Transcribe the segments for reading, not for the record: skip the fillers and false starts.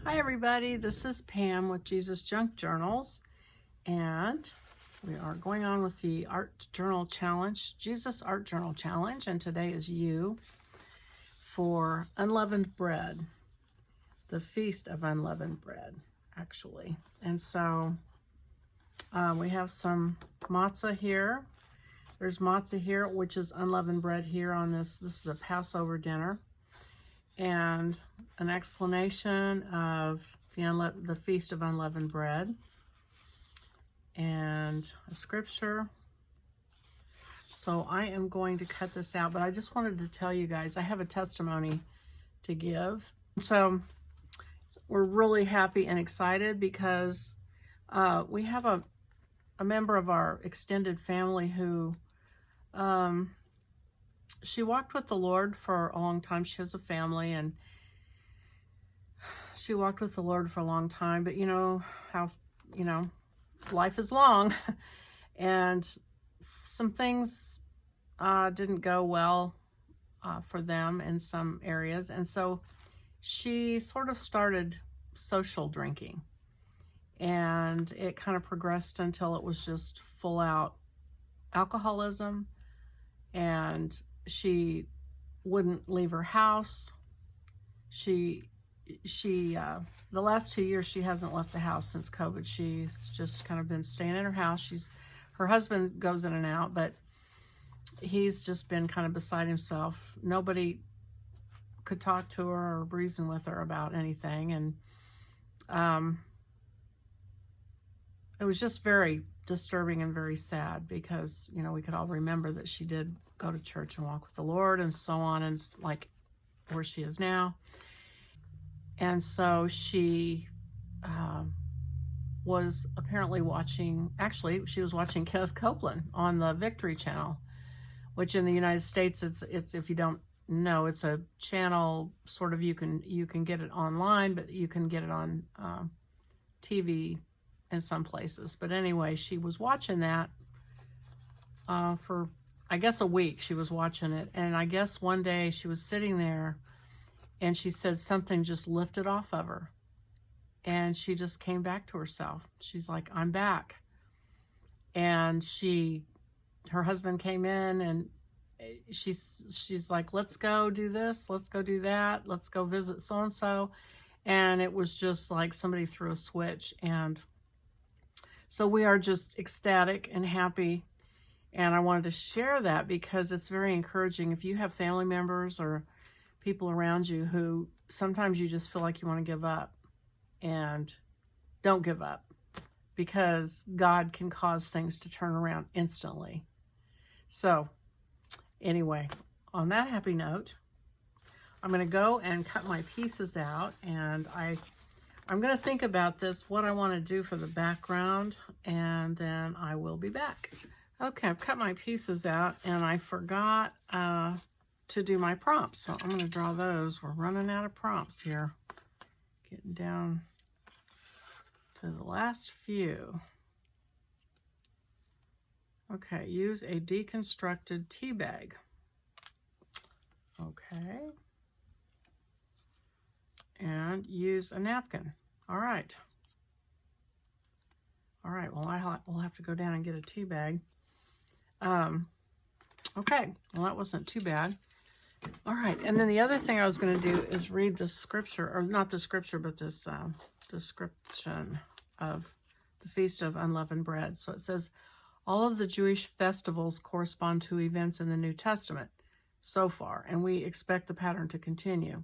Hi everybody, this is Pam with Jesus Junk Journals, and we are going on with the Art Journal Challenge, Jesus Art Journal Challenge, and today is you for unleavened bread, the Feast of Unleavened Bread, actually. And so we have some matzah here. There's matzah here, which is unleavened bread here on this. This is a Passover dinner. And an explanation of the Feast of Unleavened Bread, and a scripture. So I am going to cut this out, but I just wanted to tell you guys, I have a testimony to give. So we're really happy and excited because we have a member of our extended family who she walked with the Lord for a long time. She has a family, and she walked with the Lord for a long time, but you know how, life is long, and some things didn't go well for them in some areas, and so she sort of started social drinking, and it kind of progressed until it was just full out alcoholism, and she wouldn't leave her house. The last 2 years she hasn't left the house since COVID. She's just kind of been staying in her house. Her husband goes in and out, but he's just been kind of beside himself. Nobody could talk to her or reason with her about anything, and it was just very disturbing and very sad because, we could all remember that she did go to church and walk with the Lord and so on, and like where she is now. And so she was apparently she was watching Kenneth Copeland on the Victory Channel, which in the United States, it's if you don't know, it's a channel sort of, you can get it online, but you can get it on TV in some places. But anyway, she was watching that for, I guess, a week. She was watching it, and I guess one day she was sitting there, and she said something just lifted off of her, and she just came back to herself. She's like, I'm back. And her husband came in, and she's like, let's go do this, let's go do that, let's go visit so-and-so. And it was just like somebody threw a switch. And so we are just ecstatic and happy. And I wanted to share that because it's very encouraging. If you have family members or people around you who sometimes you just feel like you want to give up, and don't give up, because God can cause things to turn around instantly. So anyway, on that happy note, I'm going to go and cut my pieces out, and I'm going to think about this, what I want to do for the background, and then I will be back. Okay, I've cut my pieces out, and I forgot to do my prompts, so I'm going to draw those. We're running out of prompts here. Getting down to the last few. Okay, use a deconstructed tea bag. Okay. And use a napkin. All right. All right, well, we'll have to go down and get a tea bag. Okay, well, that wasn't too bad. All right, and then the other thing I was going to do is read the scripture, or not the scripture, but this description of the Feast of Unleavened Bread. So it says, all of the Jewish festivals correspond to events in the New Testament so far, and we expect the pattern to continue.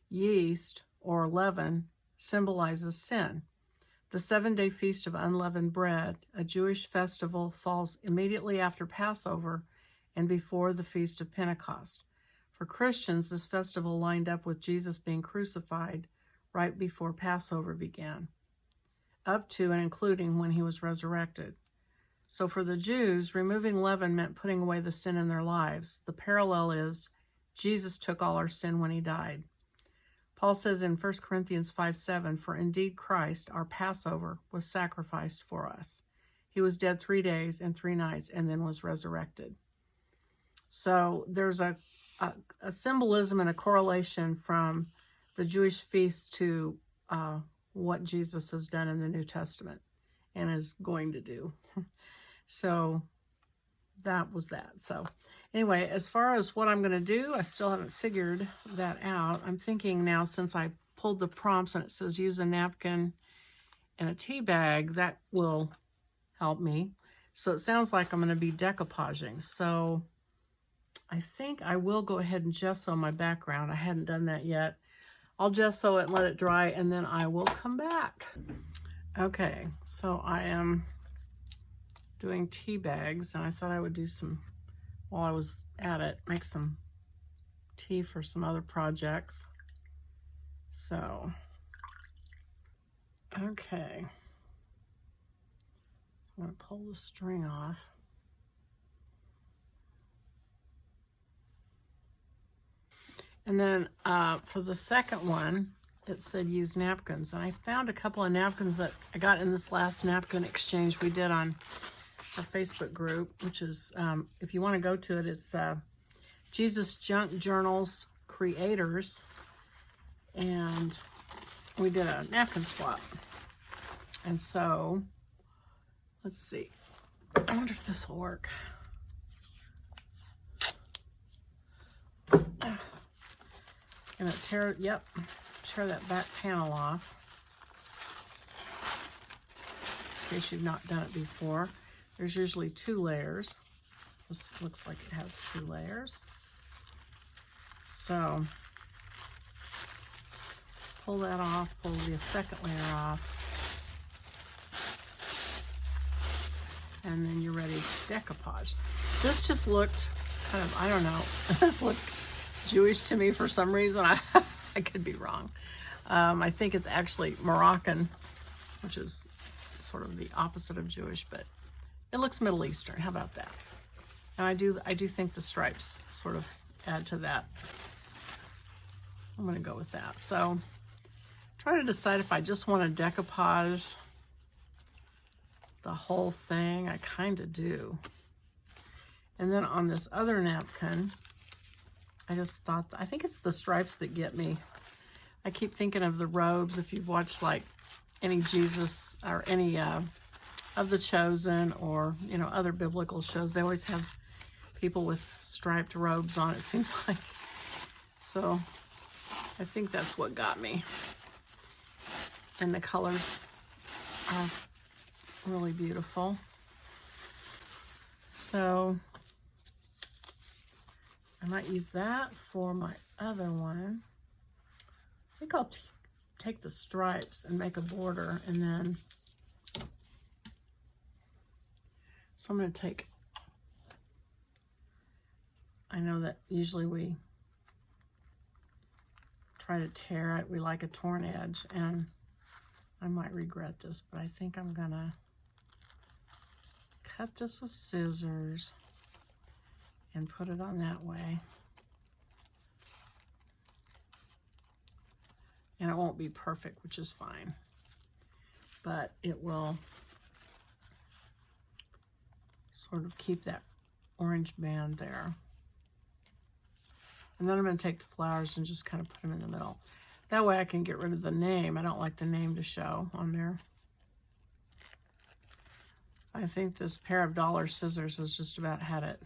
Yeast, or leaven, symbolizes sin. The 7-day Feast of Unleavened Bread, a Jewish festival, falls immediately after Passover and before the Feast of Pentecost. For Christians, this festival lined up with Jesus being crucified right before Passover began, up to and including when he was resurrected. So for the Jews, removing leaven meant putting away the sin in their lives. The parallel is Jesus took all our sin when he died. Paul says in 1 Corinthians 5:7, for indeed Christ, our Passover, was sacrificed for us. He was dead 3 days and 3 nights and then was resurrected. So there's a symbolism and a correlation from the Jewish feasts to what Jesus has done in the New Testament and is going to do. So that was that. So anyway, as far as what I'm going to do, I still haven't figured that out. I'm thinking now, since I pulled the prompts and it says use a napkin and a tea bag, that will help me. So it sounds like I'm going to be decoupaging. So I think I will go ahead and gesso my background. I hadn't done that yet. I'll gesso it and let it dry, and then I will come back. Okay, so I am doing tea bags, and I thought I would do some, while I was at it, make some tea for some other projects. So, okay. I'm going to pull the string off. And then for the second one, it said use napkins. And I found a couple of napkins that I got in this last napkin exchange we did on our Facebook group, which is, if you want to go to it, it's Jesus Junk Journals Creators. And we did a napkin swap. And so, let's see. I wonder if this will work. Gonna tear that back panel off, in case you've not done it before. There's usually 2 layers. This looks like it has 2 layers. So pull that off, pull the second layer off, and then you're ready to decoupage. This just looked kind of, I don't know, this looked Jewish to me for some reason. I could be wrong. I think it's actually Moroccan, which is sort of the opposite of Jewish, but it looks Middle Eastern. How about that? And I do think the stripes sort of add to that. I'm going to go with that. So try to decide if I just want to decoupage the whole thing. I kind of do. And then on this other napkin, I just thought, I think it's the stripes that get me. I keep thinking of the robes. If you've watched like any Jesus or any of The Chosen, or, you know, other biblical shows, they always have people with striped robes on, it seems like. So I think that's what got me. And the colors are really beautiful. So I might use that for my other one. I think I'll take the stripes and make a border, and then, so I'm going to take, I know that usually we try to tear it. We like a torn edge, and I might regret this, but I think I'm going to cut this with scissors and put it on that way. And it won't be perfect, which is fine, but it will sort of keep that orange band there. And then I'm going to take the flowers and just kind of put them in the middle. That way I can get rid of the name. I don't like the name to show on there. I think this pair of dollar scissors has just about had it.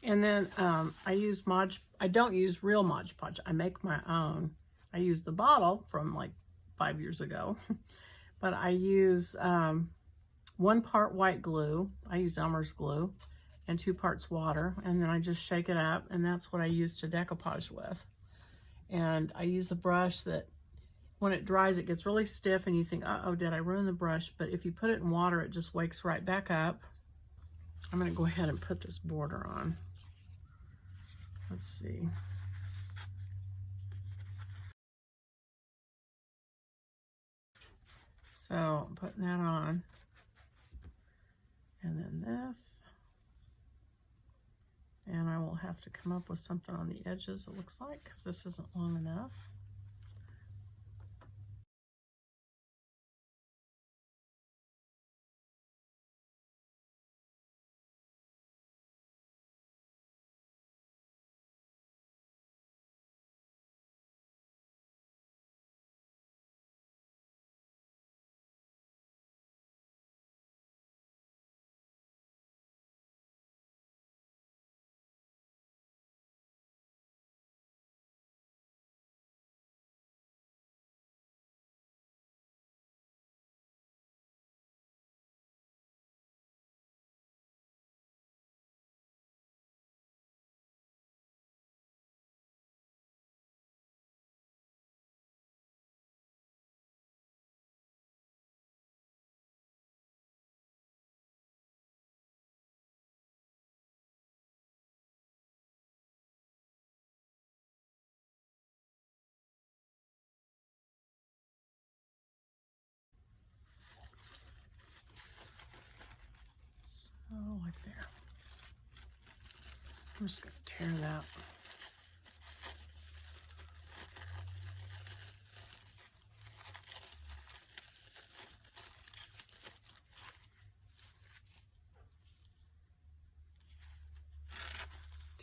And then I don't use real Mod Podge. I make my own. I use the bottle from like 5 years ago, but I use 1 part white glue. I use Elmer's glue, and 2 parts water, and then I just shake it up, and that's what I use to decoupage with. And I use a brush that, when it dries, it gets really stiff, and you think, uh-oh, did I ruin the brush? But if you put it in water, it just wakes right back up. I'm going to go ahead and put this border on. Let's see. So I'm putting that on. And then this. And I will have to come up with something on the edges, it looks like, because this isn't long enough. like there. I'm just going to tear that.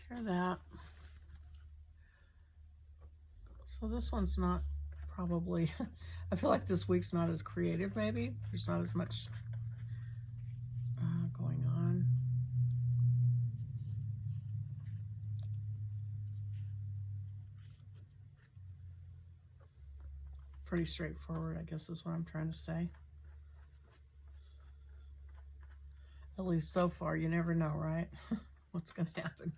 Tear that. So this one's not probably, I feel like this week's not as creative maybe. There's not as much going on. Pretty straightforward, I guess is what I'm trying to say. At least so far, you never know, right? What's going to happen.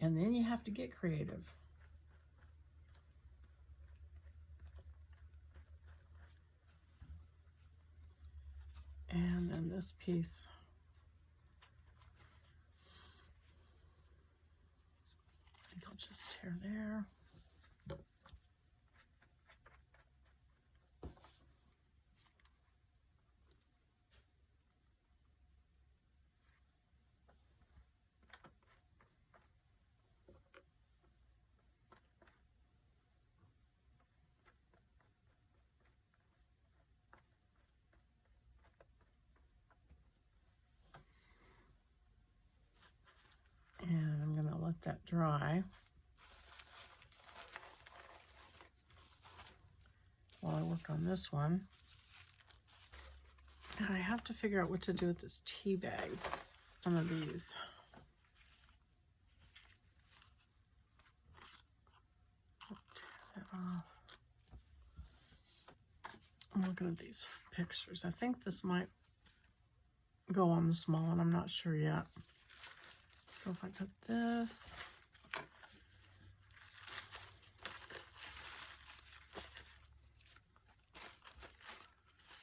And then you have to get creative. And then this piece, I think I'll just tear there. And I'm going to let that dry while I work on this one. And I have to figure out what to do with this tea bag. Some of these. Tear that off. I'm looking at these pictures. I think this might go on the small one. I'm not sure yet. So if I put this,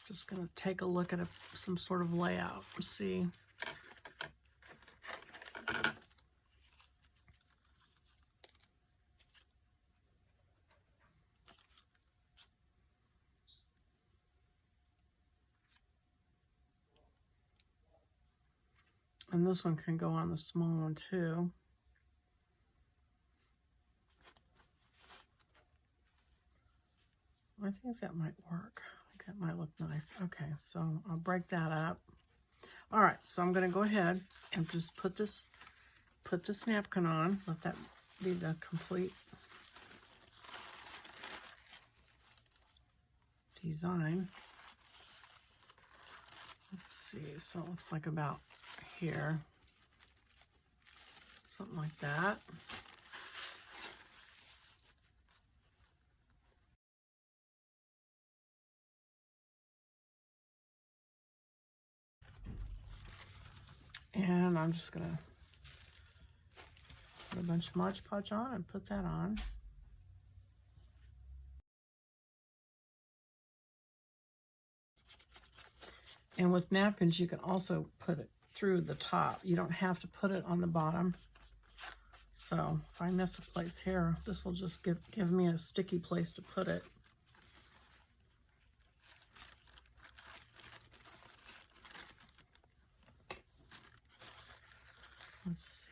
just going to take a look at some sort of layout and see. And this one can go on the small one too. I think that might work. I think that might look nice. Okay, so I'll break that up. All right, so I'm going to go ahead and just put this napkin on. Let that be the complete design. Let's see, so it looks like about here. Something like that. And I'm just gonna put a bunch of Mod Podge on and put that on. And with napkins, you can also put it through the top. You don't have to put it on the bottom. So if I miss a place here, this will just give me a sticky place to put it. Let's see.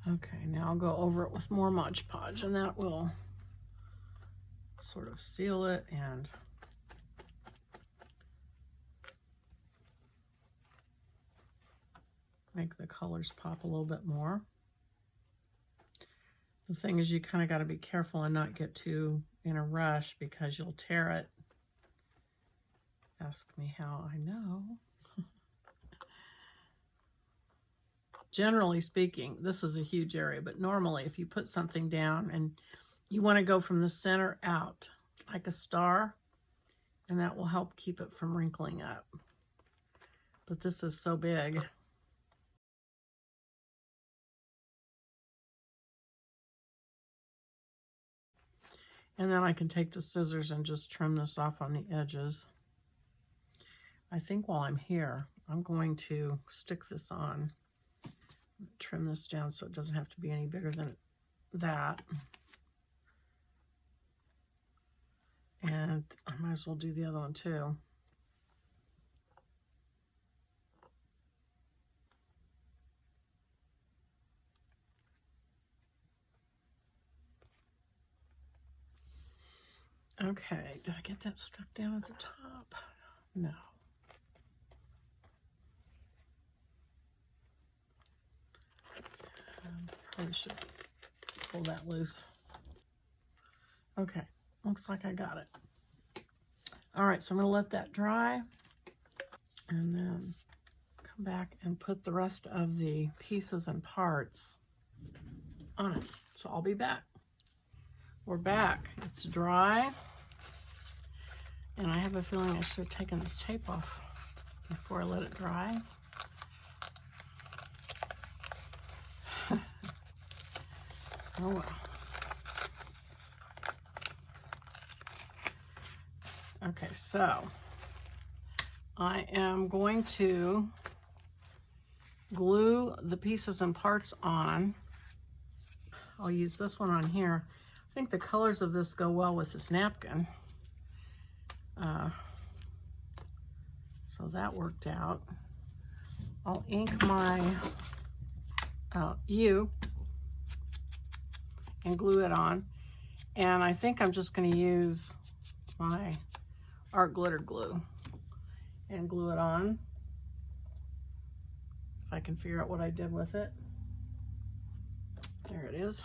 Okay, now I'll go over it with more Mod Podge, and that will sort of seal it and make the colors pop a little bit more. The thing is, you kind of got to be careful and not get too in a rush because you'll tear it. Ask me how I know. Generally speaking, this is a huge area, but normally if you put something down and you want to go from the center out like a star, and that will help keep it from wrinkling up. But this is so big. And then I can take the scissors and just trim this off on the edges. I think while I'm here, I'm going to stick this on, trim this down so it doesn't have to be any bigger than that. And I might as well do the other one too. Okay, did I get that stuck down at the top? No. Probably should pull that loose. Okay, looks like I got it. All right, so I'm gonna let that dry and then come back and put the rest of the pieces and parts on it. So I'll be back. We're back. It's dry. And I have a feeling I should have taken this tape off before I let it dry. Oh well. Okay, so I am going to glue the pieces and parts on. I'll use this one on here. I think the colors of this go well with this napkin. So that worked out. I'll ink my U and glue it on. And I think I'm just going to use my art glitter glue and glue it on. If I can figure out what I did with it. There it is.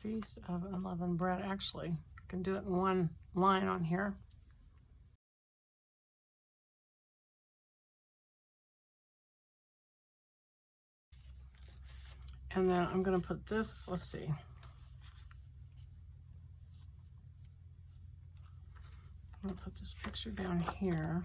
Feast of Unleavened Bread. Actually, I can do it in one line on here. And then I'm going to put this, let's see. I'm going to put this picture down here.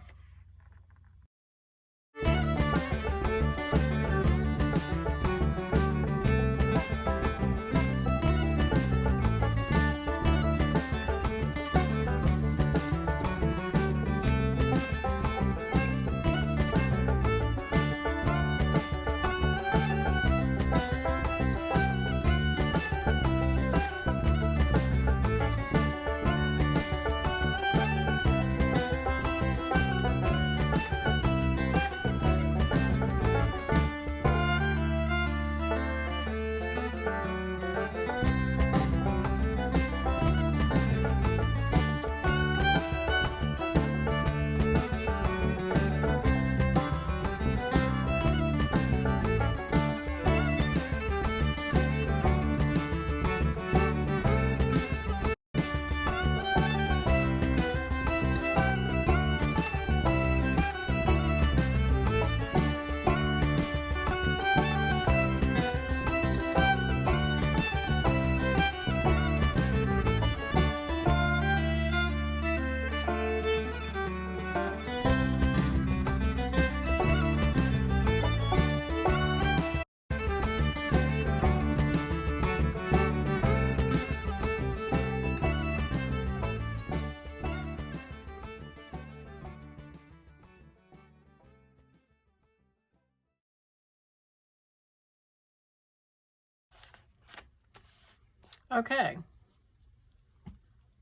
Okay,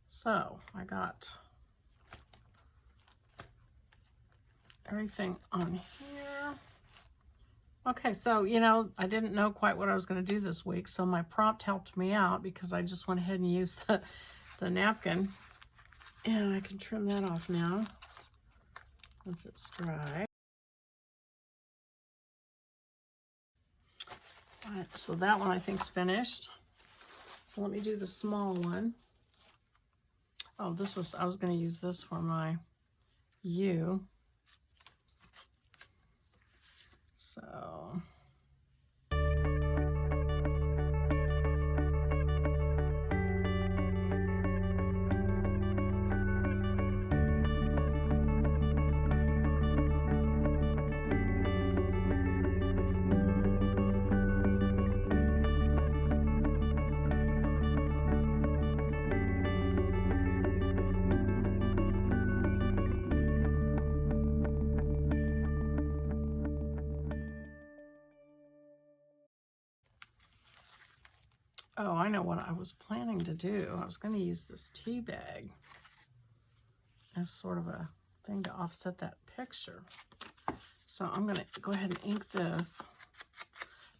so I got everything on here. Okay, so, you know, I didn't know quite what I was going to do this week, so my prompt helped me out because I just went ahead and used the napkin. And I can trim that off now once it's dry. All right, so that one I think is finished. So let me do the small one. Oh, I was going to use this for my U. So Oh, I know what I was planning to do. I was going to use this tea bag as sort of a thing to offset that picture. So I'm going to go ahead and ink this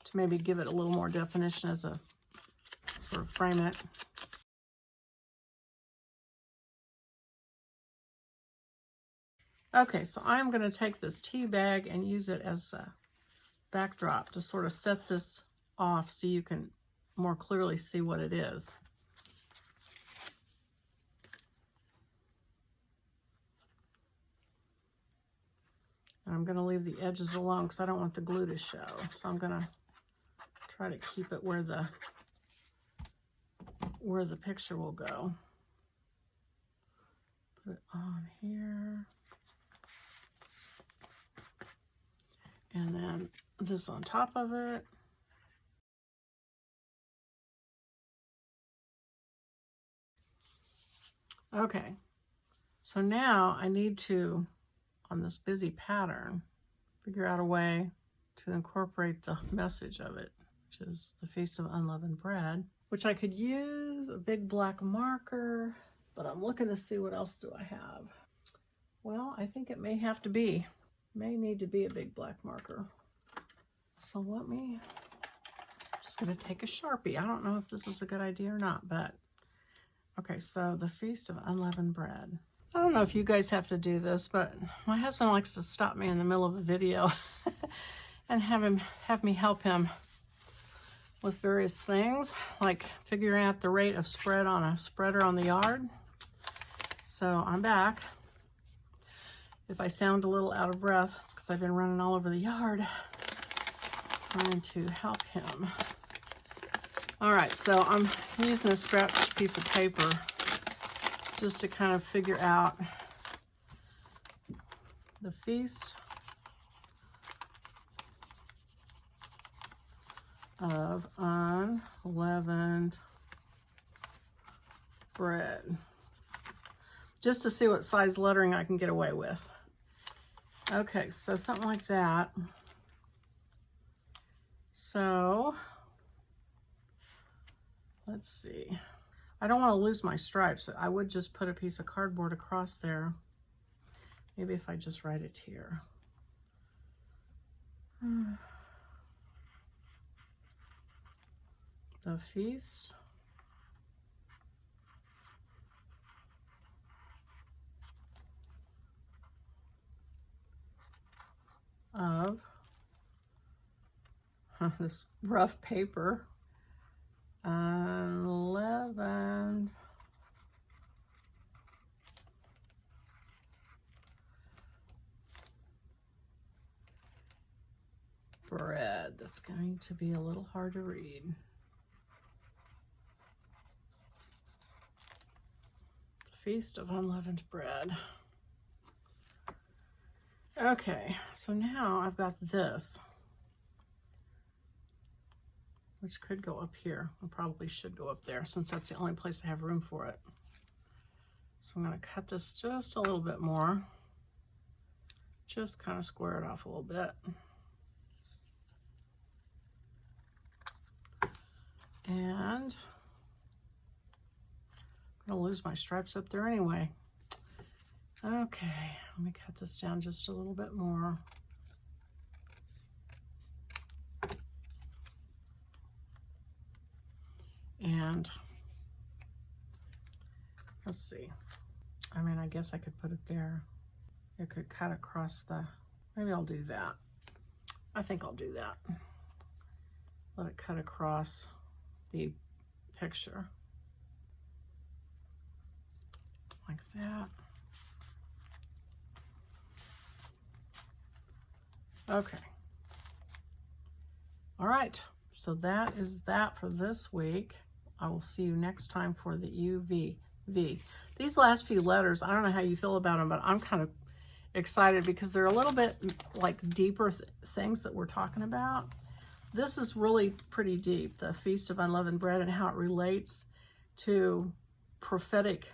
to maybe give it a little more definition as a sort of frame it. Okay, so I'm going to take this tea bag and use it as a backdrop to sort of set this off so you can more clearly see what it is. And I'm going to leave the edges alone because I don't want the glue to show. So I'm going to try to keep it where the picture will go. Put it on here. And then this on top of it. Okay, so now I need to, on this busy pattern, figure out a way to incorporate the message of it, which is the Feast of Unleavened Bread, which I could use a big black marker, but I'm looking to see what else do I have. Well, I think it may need to be a big black marker. So just gonna take a Sharpie. I don't know if this is a good idea or not, but okay, so the Feast of Unleavened Bread. I don't know if you guys have to do this, but my husband likes to stop me in the middle of a video and have me help him with various things, like figuring out the rate of spread on a spreader on the yard. So I'm back. If I sound a little out of breath, it's because I've been running all over the yard trying to help him. All right, so I'm using a scratch piece of paper just to kind of figure out the Feast of Unleavened Bread, just to see what size lettering I can get away with. Okay, so something like that. So let's see. I don't want to lose my stripes. I would just put a piece of cardboard across there. Maybe if I just write it here. The Feast of this rough paper, Unleavened Bread. That's going to be a little hard to read. The Feast of Unleavened Bread. Okay, so now I've got this, which could go up here. I probably should go up there since that's the only place I have room for it. So I'm going to cut this just a little bit more. Just kind of square it off a little bit. And I'm going to lose my stripes up there anyway. Okay, let me cut this down just a little bit more. And let's see. I mean, I guess I could put it there. It could cut across the, maybe I'll do that. I think I'll do that. Let it cut across the picture. Like that. Okay. All right. So that is that for this week. I will see you next time for the UV. These last few letters, I don't know how you feel about them, but I'm kind of excited because they're a little bit like deeper things that we're talking about. This is really pretty deep, the Feast of Unleavened Bread, and how it relates to prophetic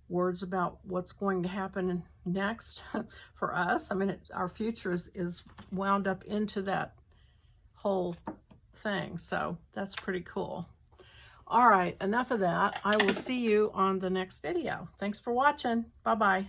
words about what's going to happen next for us. I mean, our future is wound up into that whole thing. So that's pretty cool. All right, enough of that. I will see you on the next video. Thanks for watching. Bye-bye.